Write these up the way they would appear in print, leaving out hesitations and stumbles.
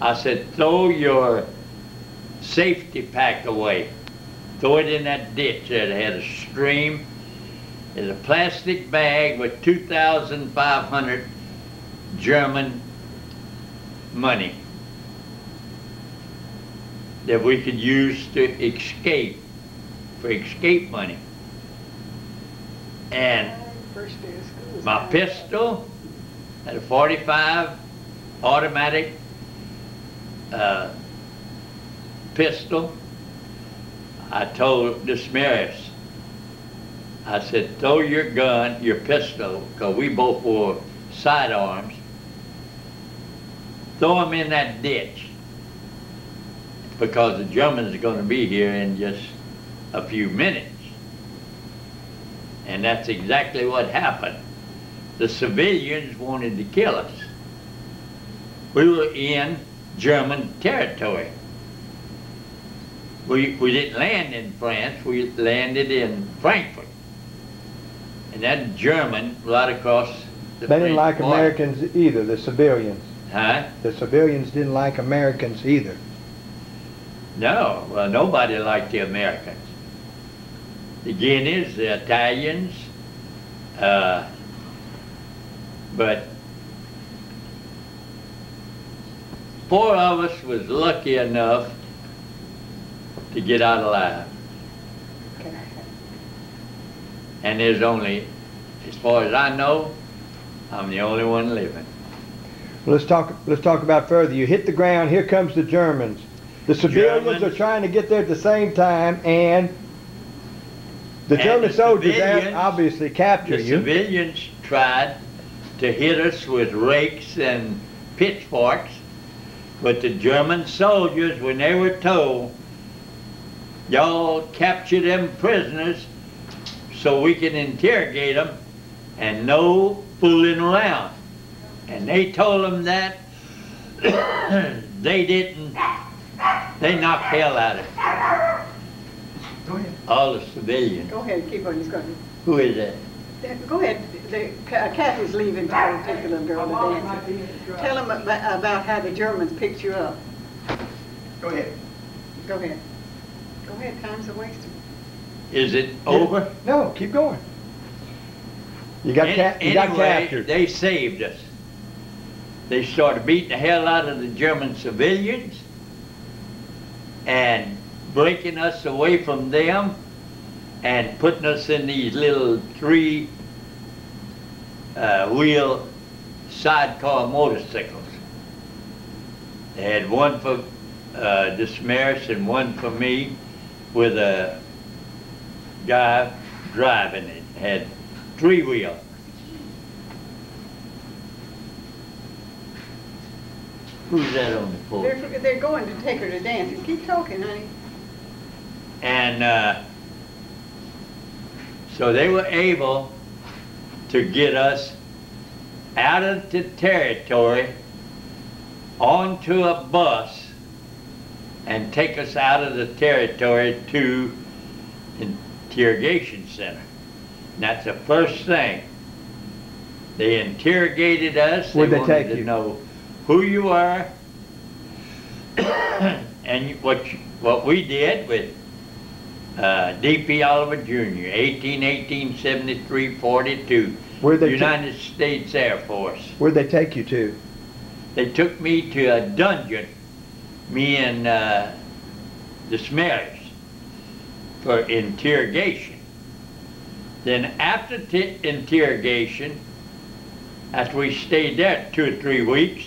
I said, throw your safety pack away. Throw it in that ditch that had a stream. There's a plastic bag with 2,500 German money that we could use to escape, for escape money. And my pistol had a .45 automatic pistol. I told the Samaritans, I said, throw your gun, your pistol, because we both wore sidearms, throw them in that ditch, because the Germans are going to be here in just a few minutes. And that's exactly what happened. The civilians wanted to kill us. We were in German territory. We didn't land in France, we landed in Frankfurt. And that German right across the They didn't like border. Americans either, the civilians. Huh? The civilians didn't like Americans either. No, well, nobody liked the Americans. The Guineas, the Italians, but 4 of us was lucky enough to get out alive. And there's only, as far as I know, I'm the only one living. Let's talk about further. You hit the ground, here comes the Germans. The civilians are trying to get there at the same time, and the German soldiers obviously capture you. The civilians tried to hit us with rakes and pitchforks, but the German soldiers, when they were told, y'all capture them prisoners so we can interrogate them, and no fooling around. And they told them that they didn't. They knocked hell out of it. Go ahead. All the civilians. Go ahead, keep on. He's going. Who is that? Go ahead. Kathy's leaving to go take the little girl to dance. Tell them about how the Germans picked you up. Go ahead. Go ahead. Go ahead. Time's a wasting. Is it over? No, keep going. You got captured. They saved us. They started beating the hell out of the German civilians and breaking us away from them and putting us in these little 3-wheel sidecar motorcycles. They had one for Dismaris and one for me, with a guy driving it. Had 3-wheel. Who's that on the porch? They're going to take her to dance. Keep talking, honey. And so they were able to get us out of the territory onto a bus and take us out of the territory to interrogation center. And that's the first thing. They interrogated us. Where'd they wanted take to you? know who you are and what we did with D.P. Oliver Jr., 18-18-73-42, United States Air Force. Where'd they take you to? They took me to a dungeon, me and the Smailers, for interrogation. Then after interrogation, after we stayed there 2 or 3 weeks,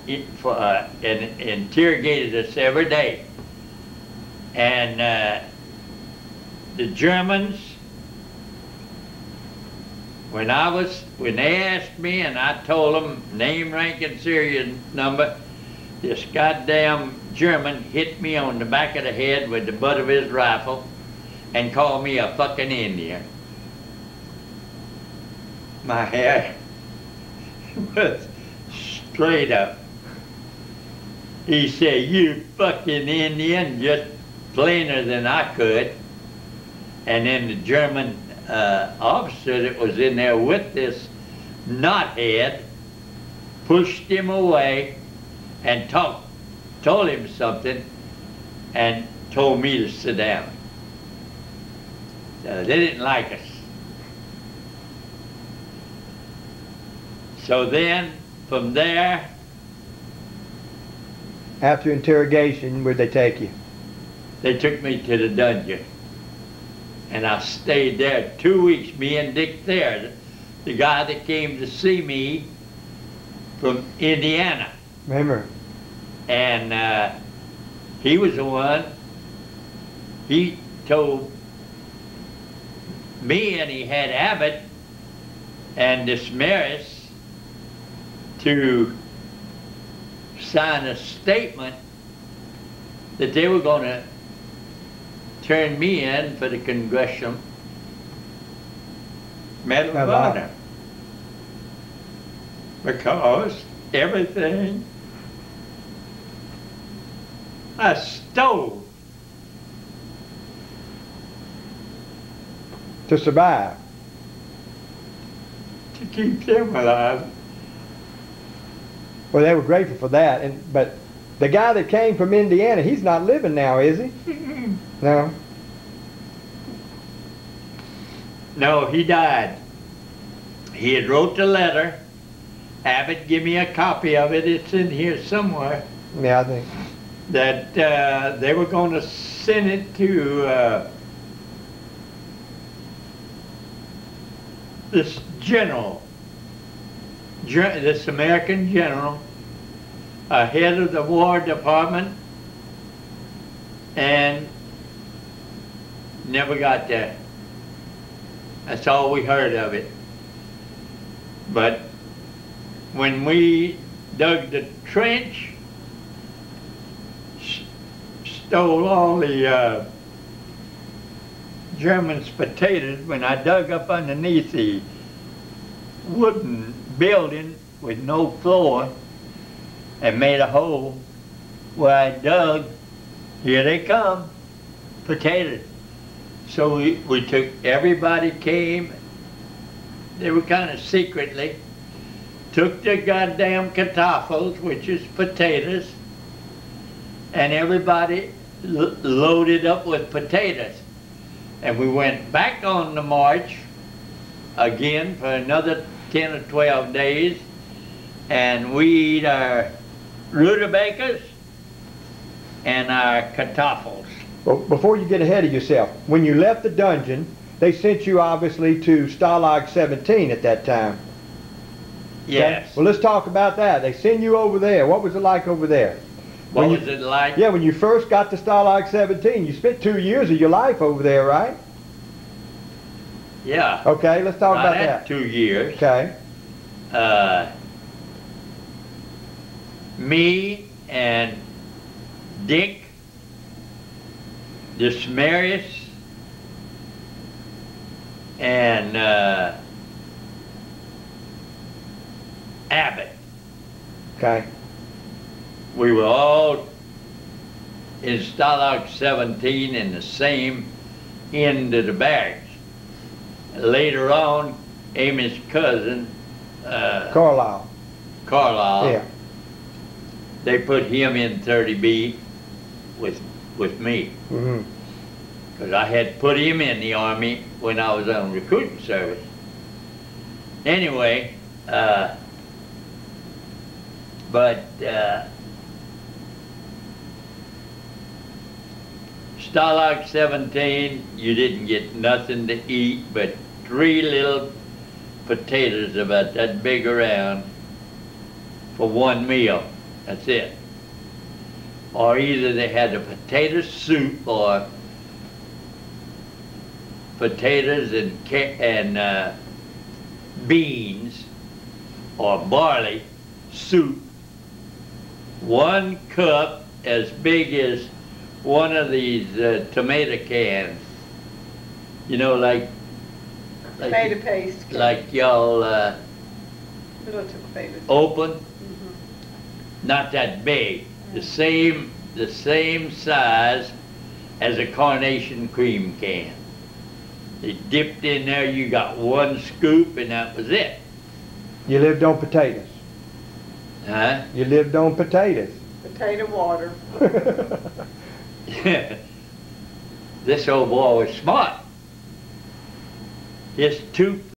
and interrogated us every day. And the Germans, when they asked me and I told them name, rank, and serial number, this goddamn German hit me on the back of the head with the butt of his rifle and called me a fucking Indian. My hair was straight up. He said, "You fucking Indian," just plainer than I could. And then the German officer that was in there with this knothead pushed him away and told him something, and told me to sit down. They didn't like us. So then, from there, after interrogation, where'd they take you? they took me to the dungeon. And I stayed there 2 weeks, me and Dick there, the guy that came to see me from Indiana. Remember? And he was the one, he told me, and he had Abbott and Dismaris to sign a statement that they were going to turn me in for the Congressional Medal of Honor. Because everything I stole to survive, to keep them alive. Well, they were grateful for that, but the guy that came from Indiana, he's not living now, is he? No. No, he died. He had wrote the letter. Abbott give me a copy of it. It's in here somewhere. Yeah, I think. That they were going to send it to this general, this American general, head of the War Department, and never got there. That's all we heard of it. But when we dug the trench, stole all the Germans' potatoes, when I dug up underneath the wooden building with no floor and made a hole where I dug, here they come, potatoes. So we took, everybody came, they were kind of secretly, took the goddamn kartoffels, which is potatoes, and everybody loaded up with potatoes. And we went back on the march again for another 10 or 12 days, and we eat our rutabagas and our kartoffels. Well, before you get ahead of yourself, when you left the dungeon, they sent you obviously to Stalag XVII at that time. Yes. Okay? Well, let's talk about that. They send you over there. What was it like over there? What was it like? Yeah, when you first got to Stalag XVII, you spent 2 years of your life over there, right? Yeah. Okay, let's talk about that. 2 years. Okay. Me and Dick, Dismaris, and Abbott. Okay. We were all in Stalag 17 in the same end of the barracks. Later on, Amy's cousin, Carlisle. Yeah. They put him in 30B with me. Mm-hmm. Because I had put him in the Army when I was on recruiting service. Anyway, Stalag 17, you didn't get nothing to eat but 3 little potatoes about that big around for 1 meal. That's it. Or either they had a potato soup or potatoes and beans or barley soup. 1 cup as big as one of these tomato cans. You know, like Tomato paste. like y'all Little tomatoes. open. Mm-hmm. Not that big. The same size as a carnation cream can. They dipped in there, you got 1 scoop and that was it. You lived on potatoes. Huh? You lived on potatoes. Potato water. This old boy was smart. Just two